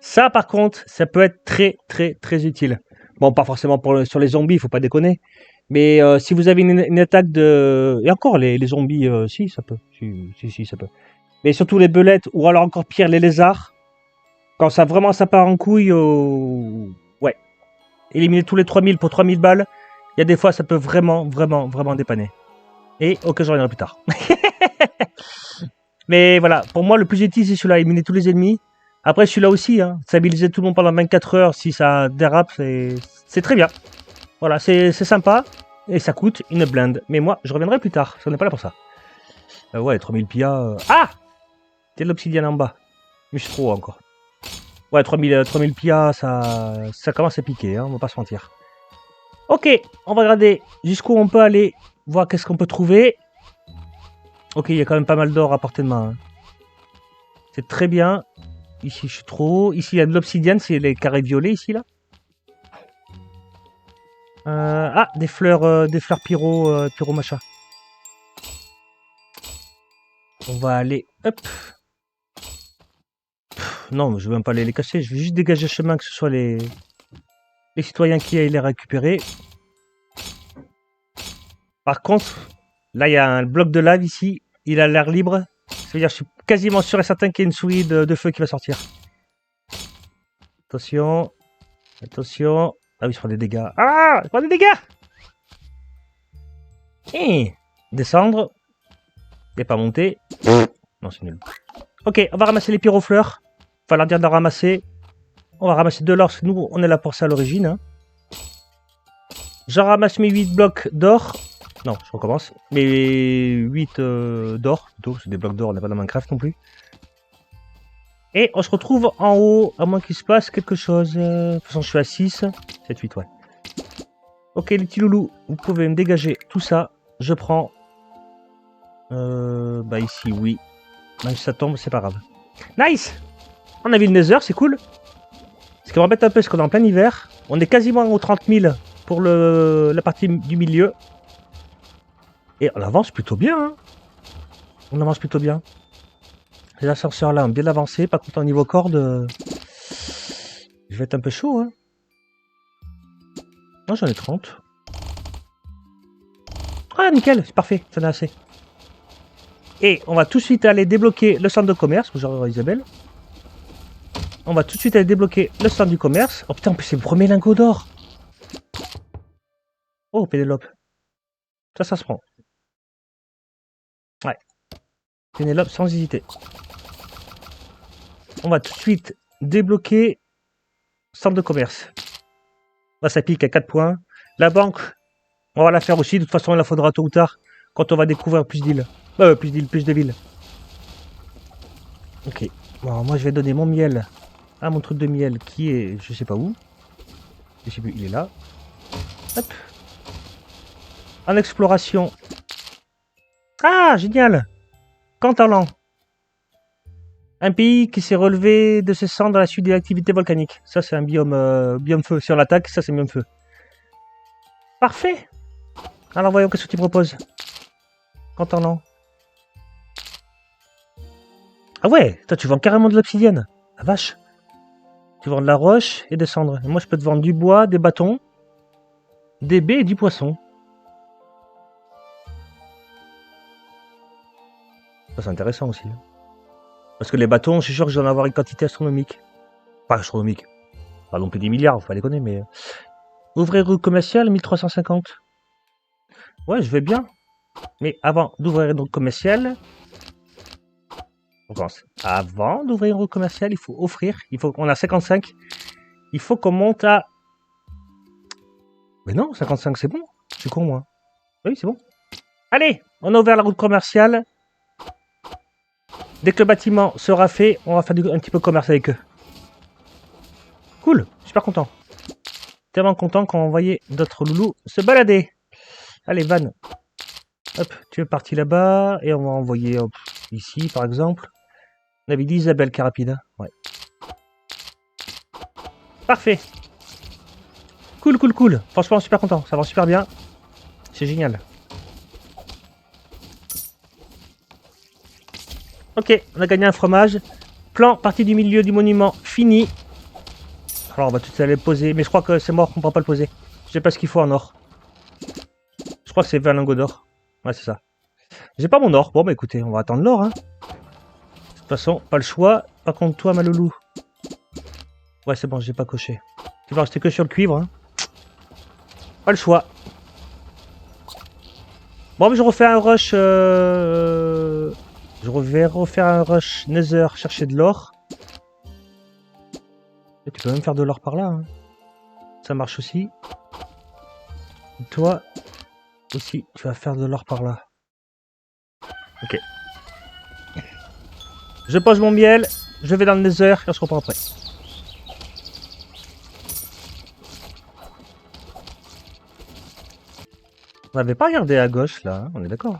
Ça, par contre, ça peut être très, très, très utile. Bon, pas forcément sur les zombies, il faut pas déconner. Mais si vous avez une attaque de... Et encore, les zombies, si, ça peut. Si, ça peut. Mais surtout les belettes, ou alors encore pire, les lézards. Quand ça part en couille, ouais. Éliminer tous les 3000 pour 3000 balles, il y a des fois, ça peut vraiment, vraiment, vraiment dépanner. Et ok, je reviendrai plus tard. Mais voilà, pour moi, le plus utile, c'est celui-là. Éliminer tous les ennemis. Après, celui-là aussi, hein, stabiliser tout le monde pendant 24 heures si ça dérape, c'est très bien. Voilà, c'est sympa. Et ça coûte une blinde. Mais moi, je reviendrai plus tard. On n'est pas là pour ça. Ouais, 3000 pia. Ah! Il y a de l'obsidienne en bas. Mais je suis trop encore. Ouais, 3000 pia, ça commence à piquer, hein, on va pas se mentir. Ok, on va regarder jusqu'où on peut aller. Voir qu'est-ce qu'on peut trouver. Ok, il y a quand même pas mal d'or à portée de main. Hein. C'est très bien. Ici, je suis trop haut. Ici, il y a de l'obsidienne, c'est les carrés violets, ici, là. Ah, des fleurs pyro machin. On va aller, hop. Non, je vais même pas aller les casser. Je vais juste dégager le chemin, que ce soit les citoyens qui aillent les récupérer. Par contre, là, il y a un bloc de lave ici. Il a l'air libre. Ça veut dire que je suis quasiment sûr et certain qu'il y a une souris de feu qui va sortir. Attention. Attention. Ah oui, je prends des dégâts. Ah, je prends des dégâts. Descendre. Et pas monter. Non, c'est nul. Ok, on va ramasser les pyrofleurs. Enfin, leur dire de la ramasser. On va ramasser de l'or, parce que nous, on est là pour ça à l'origine. Hein. J'en ramasse mes 8 blocs d'or. Non, je recommence. Mes 8 d'or, plutôt. C'est des blocs d'or, on n'est pas dans Minecraft non plus. Et on se retrouve en haut, à moins qu'il se passe quelque chose. De toute façon, je suis à 6. 7, 8, ouais. Ok, les petits loulous, vous pouvez me dégager tout ça. Je prends. Bah ici, oui. Même si ça tombe, c'est pas grave. Nice! On a vu le Nether, c'est cool. Ce qui m'embête un peu, c'est qu'on est en plein hiver. On est quasiment aux 30 000 pour la partie du milieu. Et on avance plutôt bien. Hein. On avance plutôt bien. Les ascenseurs là ont bien avancé. Par contre, au niveau corde, je vais être un peu chaud. Hein. Non, j'en ai 30. Ah, nickel, c'est parfait, ça en a assez. Et on va tout de suite aller débloquer le centre de commerce. Bonjour Isabelle. On va tout de suite aller débloquer le centre du commerce. Oh putain, en plus c'est le premier lingot d'or. Oh, Pénélope. Ça se prend. Ouais. Pénélope sans hésiter. On va tout de suite débloquer centre de commerce. Là, ça pique à 4 points. La banque, on va la faire aussi. De toute façon, il la faudra tôt ou tard quand on va découvrir plus d'îles. Plus de villes. Ok. Bon, alors moi, je vais donner mon miel à mon truc de miel qui est, je sais pas où. Je sais plus, il est là. Hop. En exploration. Ah, génial. Cantalan. Un pays qui s'est relevé de ses cendres à la suite des activités volcaniques. Ça, c'est un biome feu. Si on l'attaque, ça, c'est biome feu. Parfait. Alors, voyons qu'est-ce que tu proposes. Cantalan. Ah ouais, toi, tu vends carrément de l'obsidienne. La vache. Tu vends de la roche et des cendres. Et moi, je peux te vendre du bois, des bâtons, des baies et du poisson. Ça, c'est intéressant aussi. Parce que les bâtons, je suis sûr que je vais en avoir une quantité astronomique. Pas astronomique. Pas non plus des milliards, faut pas déconner, mais... Ouvrir rue commerciale, 1350. Ouais, je vais bien. Mais avant d'ouvrir une rue commerciale... On commence. Avant d'ouvrir une rue commerciale, il faut offrir. On a 55. Il faut qu'on monte à... Mais non, 55 c'est bon. Je suis con, moi. Oui, c'est bon. Allez, on a ouvert la route commerciale. Dès que le bâtiment sera fait, on va faire un petit peu de commerce avec eux. Cool, super content. Tellement content qu'on envoyait d'autres loulous se balader. Allez, Van. Hop, tu es parti là-bas. Et on va envoyer ici, par exemple. On avait dit Isabelle qui est rapide. Hein. Ouais. Parfait. Cool, cool, cool. Franchement, super content. Ça va super bien. C'est génial. Ok, on a gagné un fromage. Plan, partie du milieu du monument, fini. Alors on va tout aller le poser. Mais je crois que c'est mort, on ne pourra pas le poser. Je sais pas ce qu'il faut en or. Je crois que c'est 20 lingots d'or. Ouais, c'est ça. J'ai pas mon or. Bon, bah écoutez, on va attendre l'or. Hein. De toute façon, pas le choix. Par contre, toi, ma loulou. Ouais, c'est bon, j'ai pas coché. Tu vas rester que sur le cuivre. Hein. Pas le choix. Bon, mais je refais un rush. Je vais refaire un rush Nether, chercher de l'or. Et tu peux même faire de l'or par là. Hein. Ça marche aussi. Et toi aussi, tu vas faire de l'or par là. Ok. Je pose mon miel, je vais dans le Nether et on se reprend après. On n'avait pas regardé à gauche là, hein, on est d'accord.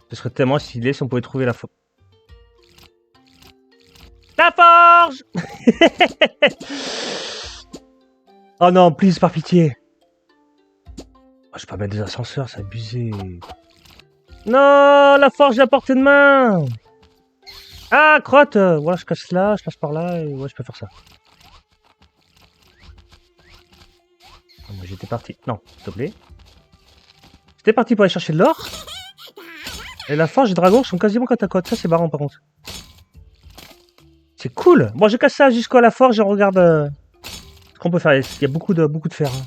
Ce serait tellement stylé si on pouvait trouver la forge. La forge. Oh non, please, par pitié. Oh, je peux pas mettre des ascenseurs, c'est abusé. Non, la forge est à portée de main. Ah, crotte. Voilà, je casse là, je passe par là, et ouais, je peux faire ça. Oh, moi, j'étais parti. Non, s'il te plaît. J'étais parti pour aller chercher de l'or. Et la forge et le dragon sont quasiment côte à côte. Ça, c'est marrant, par contre. C'est cool. Bon, je casse ça jusqu'à la forge et on regarde ce qu'on peut faire. Il y a beaucoup de fer. Hein.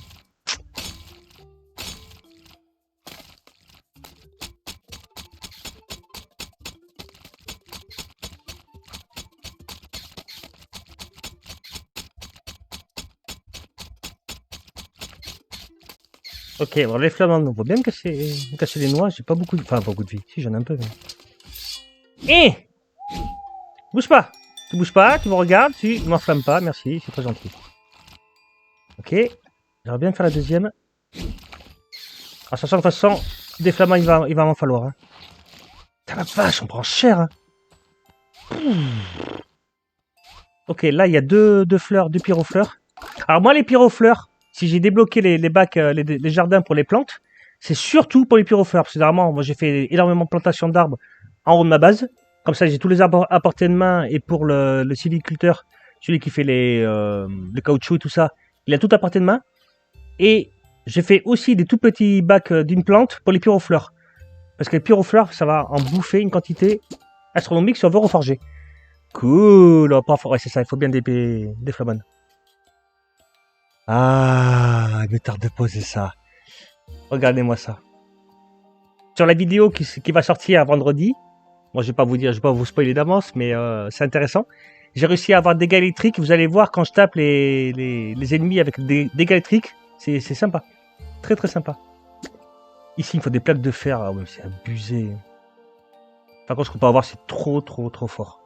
Ok, bon, les flamants, on va bien me casser les noix. J'ai pas beaucoup de... Enfin, beaucoup de vie. Si, j'en ai un peu, mais... Eh, bouge pas. Tu bouges pas, tu me regardes, tu m'enflammes pas. Merci, c'est très gentil. Ok. J'aimerais bien faire la deuxième. En sachant que de toute façon, des flamands, il va m'en falloir. Hein. Putain, la vache, on prend cher. Hein. Ok, là, il y a deux fleurs, deux pyrofleurs. Alors moi, les pyrofleurs, si j'ai débloqué les bacs, les jardins pour les plantes, c'est surtout pour les pyrofleurs. Parce que généralement, moi, j'ai fait énormément de plantations d'arbres en haut de ma base. Comme ça, j'ai tous les arbres à portée de main. Et pour le sylviculteur, celui qui fait le caoutchouc et tout ça, il a tout à portée de main. Et j'ai fait aussi des tout petits bacs d'une plante pour les pyrofleurs. Parce que les pyrofleurs, ça va en bouffer une quantité astronomique si on veut reforger. Cool, oh, pas fort. Ouais, c'est ça, il faut bien des flamants. Ah, il me tarde de poser ça. Regardez-moi ça. Sur la vidéo qui va sortir vendredi, moi je vais pas vous dire, je vais pas vous spoiler d'avance, mais c'est intéressant. J'ai réussi à avoir des dégâts électriques. Vous allez voir quand je tape les ennemis avec des dégâts électriques, c'est sympa, très très sympa. Ici, il faut des plaques de fer. Ah ouais, c'est abusé. Par contre, ce qu'on peut avoir, c'est trop fort.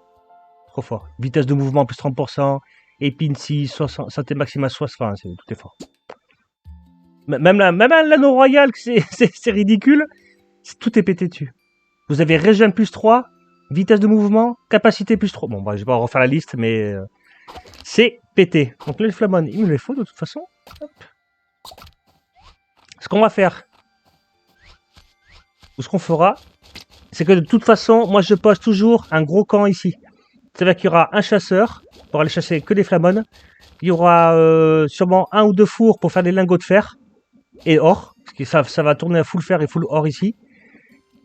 Trop fort. Vitesse de mouvement plus 30%. Épine 6, santé maximale 60. Tout est fort. Même l'anneau royal, c'est ridicule. Tout est pété dessus. Vous avez régène plus 3, vitesse de mouvement, capacité plus 3. Bon, bah, je vais pas refaire la liste, mais c'est pété. Donc là, le flamon, il me les faut de toute façon. Hop. Ce qu'on va faire, ou ce qu'on fera, c'est que de toute façon, moi je pose toujours un gros camp ici. C'est-à-dire qu'il y aura un chasseur pour aller chasser que des flamones. Il y aura sûrement un ou deux fours pour faire des lingots de fer et or. Parce que ça va tourner à full fer et full or ici.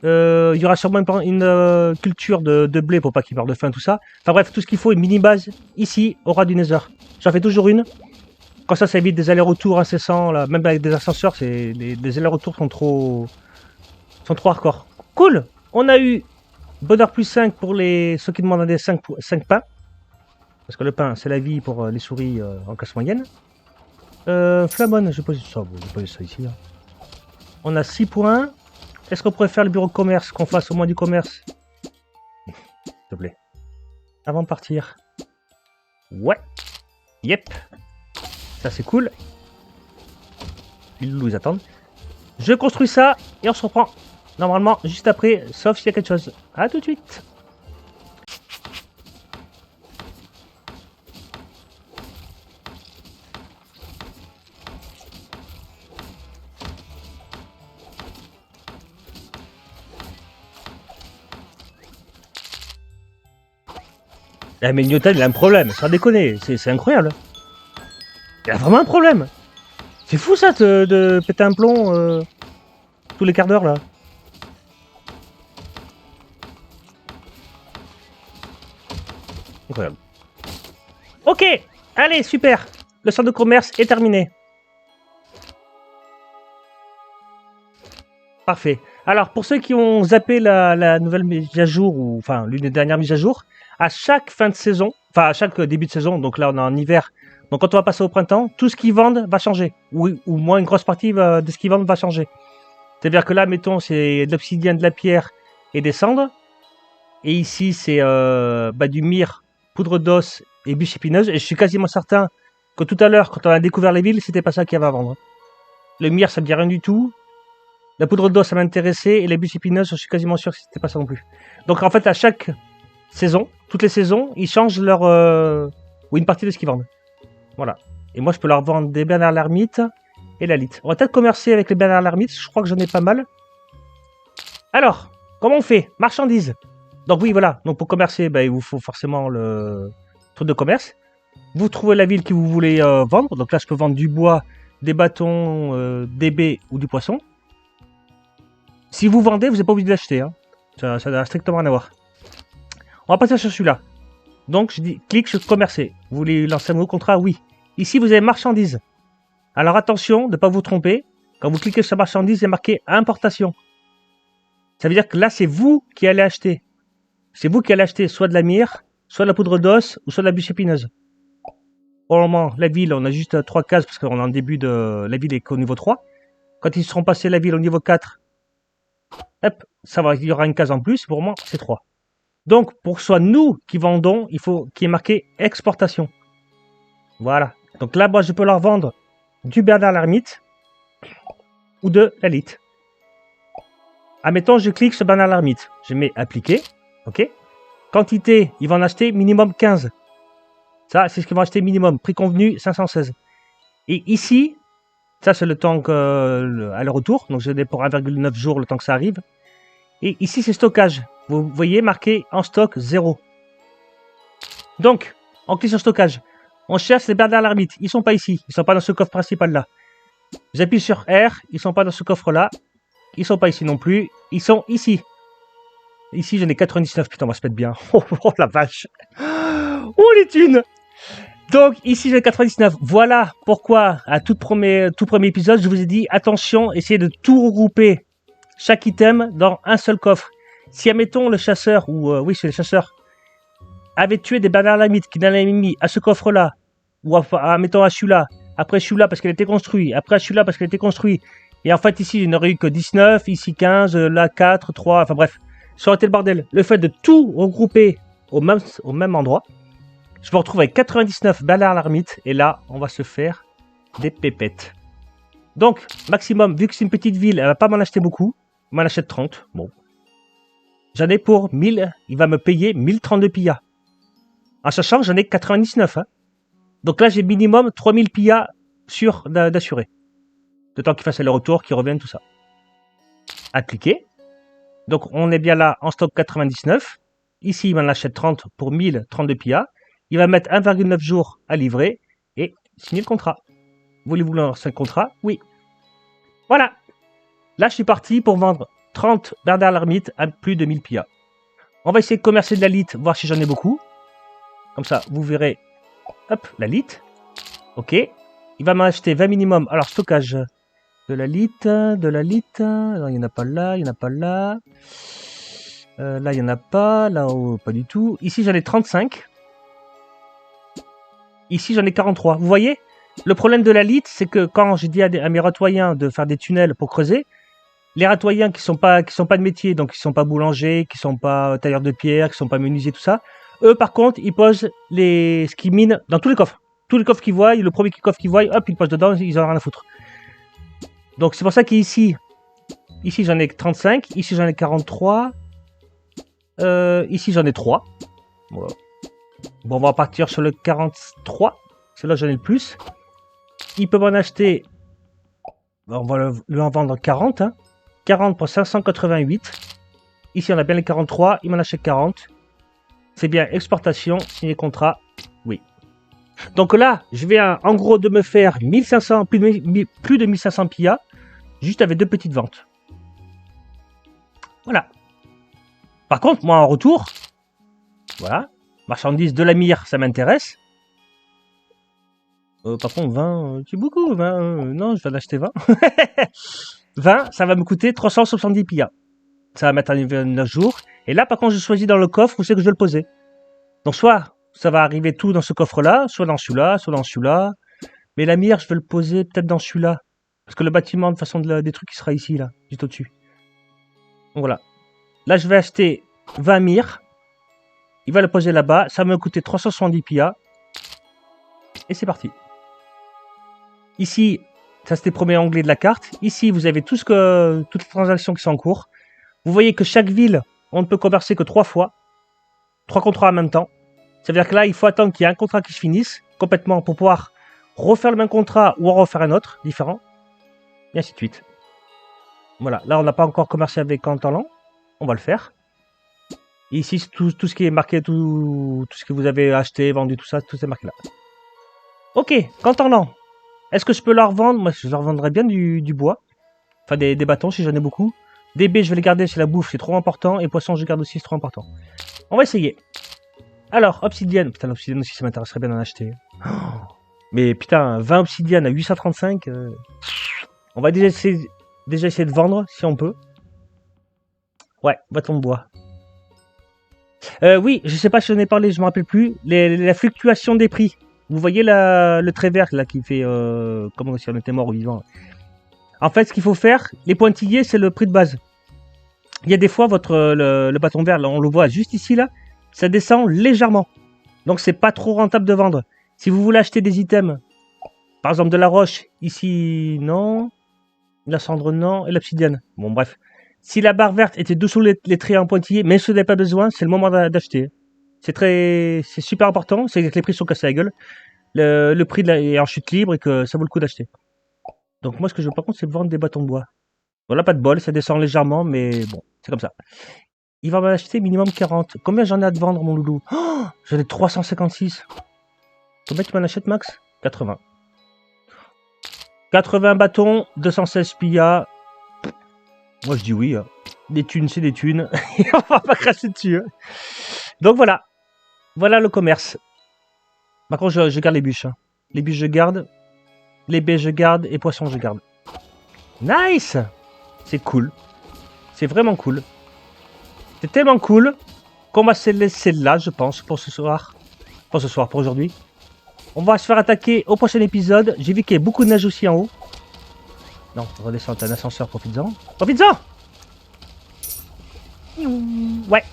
Il y aura sûrement une culture de blé pour pas qu'il meure de faim, tout ça. Enfin bref, tout ce qu'il faut, une mini-base ici, au ras du Nether. J'en fais toujours une. Comme ça évite des allers-retours incessants. Là. Même avec des ascenseurs, les allers-retours sont trop hardcore. Cool. On a eu bonheur plus 5 pour ceux qui demandent des 5 pains. Parce que le pain, c'est la vie pour les souris en classe moyenne. Flamon, je pose ça. Je pose ça ici. Là. On a 6 points. Est-ce qu'on pourrait faire le bureau de commerce, qu'on fasse au moins du commerce? S'il te plaît. Avant de partir. Ouais. Yep. Ça, c'est cool. Les loulous, ils attendent. Je construis ça et on se reprend normalement juste après, sauf s'il y a quelque chose. A tout de suite. Ah mais Newton, il a un problème, sans déconner, c'est incroyable. Il a vraiment un problème. C'est fou ça de péter un plomb tous les quarts d'heure là. Incroyable. Ok, allez, super. Le centre de commerce est terminé. Parfait. Alors, pour ceux qui ont zappé la nouvelle mise à jour, ou enfin l'une des dernières mises à jour, à chaque fin de saison, enfin à chaque début de saison, donc là on est en hiver, donc quand on va passer au printemps, tout ce qu'ils vendent va changer. Ou moins une grosse partie de ce qu'ils vendent va changer. C'est-à-dire que là, mettons, c'est de l'obsidienne, de la pierre et des cendres. Et ici, c'est du myrrhe, poudre d'os et bûche épineuse. Et je suis quasiment certain que tout à l'heure, quand on a découvert les villes, c'était pas ça qu'il y avait à vendre. Le myrrhe, ça me dit rien du tout. La poudre d'os, ça m'intéressait. Et les bûches épineuses, je suis quasiment sûr que c'était pas ça non plus. Donc en fait, à chaque saison, toutes les saisons, ils changent leur... ou une partie de ce qu'ils vendent. Voilà. Et moi, je peux leur vendre des Bernard l'ermite et la lite. On va peut-être commercer avec les Bernard l'ermite. Je crois que j'en ai pas mal. Alors, comment on fait? Marchandises. Donc oui, voilà. Donc pour commercer, il vous faut forcément le truc de commerce. Vous trouvez la ville que vous voulez vendre. Donc là, je peux vendre du bois, des bâtons, des baies ou du poisson. Si vous vendez, vous n'êtes pas obligé de l'acheter. Hein. Ça n'a strictement rien à voir. On va passer sur celui-là. Donc je dis clique sur commercer. Vous voulez lancer un nouveau contrat? Oui. Ici, vous avez marchandises. Alors attention de ne pas vous tromper. Quand vous cliquez sur marchandises, il y a marqué importation. Ça veut dire que là, c'est vous qui allez acheter. C'est vous qui allez acheter soit de la myrrhe, soit de la poudre d'os, ou soit de la bûche épineuse. Pour le moment, la ville, on a juste 3 cases parce qu'on est en début de... La ville est qu'au niveau 3. Quand ils seront passés la ville au niveau 4, hop, il y aura une case en plus. Pour moi, c'est 3. Donc, pour que ce soit nous qui vendons, il faut qu'il y ait marqué exportation. Voilà. Donc là, moi, je peux leur vendre du Bernard l'ermite ou de la lite. Admettons, je clique sur Bernard l'ermite. Je mets appliquer. OK. Quantité, ils vont en acheter minimum 15. Ça, c'est ce qu'ils vont acheter minimum. Prix convenu, 516. Et ici, ça, c'est le temps aller-retour. Donc, je l'ai pour 1,9 jours le temps que ça arrive. Et ici, c'est stockage. Vous voyez marqué en stock 0. Donc, on clique sur stockage. On cherche les Bernard l'ermite. Ils ne sont pas ici. Ils ne sont pas dans ce coffre principal là. J'appuie sur R. Ils ne sont pas dans ce coffre là. Ils ne sont pas ici non plus. Ils sont ici. Ici, j'en ai 99. Putain, on va se mettre bien. Oh la vache. Oh les thunes. Donc, ici, j'ai 99. Voilà pourquoi, à tout premier épisode, je vous ai dit, attention, essayez de tout regrouper, chaque item, dans un seul coffre. Si, admettons, le chasseur, ou oui, c'est le chasseur, avait tué des Bernard l'ermite qui n'avaient mis à ce coffre-là, ou admettons à celui-là, après celui-là parce qu'elle était construite, après celui-là parce qu'elle était construite, et en fait, ici, il n'aurait eu que 19, ici 15, là 4, 3, enfin bref, ça aurait été le bordel. Le fait de tout regrouper au même endroit, je me retrouve avec 99 Bernard l'ermite, et là, on va se faire des pépettes. Donc, maximum, vu que c'est une petite ville, elle va pas m'en acheter beaucoup, elle m'en achète 30, bon. J'en ai pour 1000, il va me payer 1032 pillas. En sachant que j'en ai 99, hein. Donc là, j'ai minimum 3000 pillas sûrs d'assurer. De temps qu'il fasse le retour, qu'il revienne, tout ça. Appliquer. Donc, on est bien là en stock 99. Ici, il m'en achète 30 pour 1032 pillas. Il va mettre 1,9 jours à livrer et signer le contrat. Voulez-vous lancer un contrat? Oui. Voilà. Là, je suis parti pour vendre 30 Bernard l'ermite à plus de 1000 pillas. On va essayer de commercer de la lite, voir si j'en ai beaucoup. Comme ça, vous verrez. Hop, la lite. OK. Il va m'en acheter 20 minimum. Alors, stockage. De la lite. Non, il n'y en a pas là, il n'y en a pas là. Là, il n'y en a pas. Là-haut, pas du tout. Ici, j'en ai 35. Ici, j'en ai 43. Vous voyez? Le problème de la lite, c'est que quand j'ai dit à mes ratoyens de faire des tunnels pour creuser, les ratoyens qui sont pas de métier, donc qui sont pas boulangers, qui sont pas tailleurs de pierre, qui sont pas menuisiers, tout ça, eux, par contre, ils posent ce qu'ils minent dans tous les coffres. Tous les coffres qu'ils voient, le premier coffre qu'ils voient, hop, ils posent dedans, ils en ont rien à foutre. Donc, c'est pour ça qu'ici, j'en ai 35, ici, j'en ai 43, ici, j'en ai 3. Voilà. Bon, on va partir sur le 43. C'est là que j'en ai le plus. Il peut m'en acheter. On va lui en vendre 40. Hein. 40 pour 588. Ici, on a bien les 43. Il m'en achète 40. C'est bien exportation, signé contrat. Oui. Donc là, je viens en gros de me faire 1500, plus de 1500 pillas. Juste avec 2 petites ventes. Voilà. Par contre, moi en retour. Voilà. Marchandises de la myrrhe, ça m'intéresse. Par contre, 20, c'est beaucoup, 20. Non, je vais en acheter 20. 20, ça va me coûter 370 PIA. Ça va mettre un niveau 9 jours. Et là, par contre, je choisis dans le coffre où c'est que je vais le poser. Donc, soit ça va arriver tout dans ce coffre-là, soit dans celui-là, soit dans celui-là. Mais la mire, je vais le poser peut-être dans celui-là. Parce que le bâtiment, de façon des trucs, il sera ici, là, juste au-dessus. Donc, voilà. Là, je vais acheter 20 mires. Il va le poser là-bas. Ça va me coûter 370 PIA. Et c'est parti. Ici, ça c'était le premier onglet de la carte. Ici, vous avez toutes les transactions qui sont en cours. Vous voyez que chaque ville, on ne peut commercer que 3 fois. 3 contrats en même temps. Ça veut dire que là, il faut attendre qu'il y ait un contrat qui se finisse complètement pour pouvoir refaire le même contrat ou en refaire un autre, différent. Et ainsi de suite. Voilà, là, on n'a pas encore commercé avec Cantalan. On va le faire. Et ici, tout ce qui est marqué, tout ce que vous avez acheté, vendu, tout ça, tout est marqué là. Ok, Cantalan. Est-ce que je peux leur vendre? Moi, je leur vendrais bien du bois. Enfin, des bâtons, si j'en ai beaucoup. Des baies, je vais les garder, c'est la bouffe, c'est trop important. Et poissons, je garde aussi, c'est trop important. On va essayer. Alors, obsidienne. Putain, l'obsidienne aussi, ça m'intéresserait bien d'en acheter. Oh, mais putain, 20 obsidiennes à 835. On va déjà essayer de vendre, si on peut. Ouais, bâton de bois. Oui, je sais pas si j'en ai parlé, je me rappelle plus. La fluctuation des prix. Vous voyez le trait vert là qui fait comment si on était mort ou vivant. En fait, ce qu'il faut faire, les pointillés, c'est le prix de base. Il y a des fois le bâton vert, là, on le voit juste ici là, ça descend légèrement. Donc c'est pas trop rentable de vendre. Si vous voulez acheter des items, par exemple de la roche, ici non, la cendre non, et l'obsidienne. Bon bref. Si la barre verte était dessous les traits en pointillés, mais si vous n'avez pas besoin, c'est le moment d'acheter. C'est super important, c'est que les prix sont cassés la gueule. Le prix est en chute libre et que ça vaut le coup d'acheter. Donc moi ce que je veux par contre c'est vendre des bâtons de bois. Voilà, pas de bol, ça descend légèrement, mais bon, c'est comme ça. Il va m'en acheter minimum 40. Combien j'en ai à te vendre mon loulou? Oh, j'en ai 356. Combien tu m'en achètes Max? 80. 80 bâtons, 216 PIA. Moi je dis oui. Hein. Des thunes, c'est des thunes. On va pas cracher dessus. Hein. Donc voilà. Voilà le commerce. Par contre, je garde les bûches. Hein. Les bûches, je garde. Les baies, je garde. Et poissons, je garde. Nice! C'est cool. C'est vraiment cool. C'est tellement cool qu'on va se laisser là, je pense, pour ce soir. Pour ce soir, pour aujourd'hui. On va se faire attaquer au prochain épisode. J'ai vu qu'il y a beaucoup de neige aussi en haut. Non, redescends, t'as un ascenseur, profites-en. Profites-en! Ouais.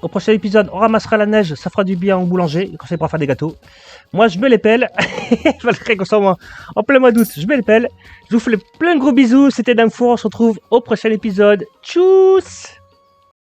Au prochain épisode, on ramassera la neige, ça fera du bien au boulanger, comme ça il pourra faire des gâteaux. Moi, je me les pelle. Je vais le créer comme ça, moi. En plein mois d'août, je me les pelle. Je vous fais plein de gros bisous. C'était Dinfour, on se retrouve au prochain épisode. Tchuss!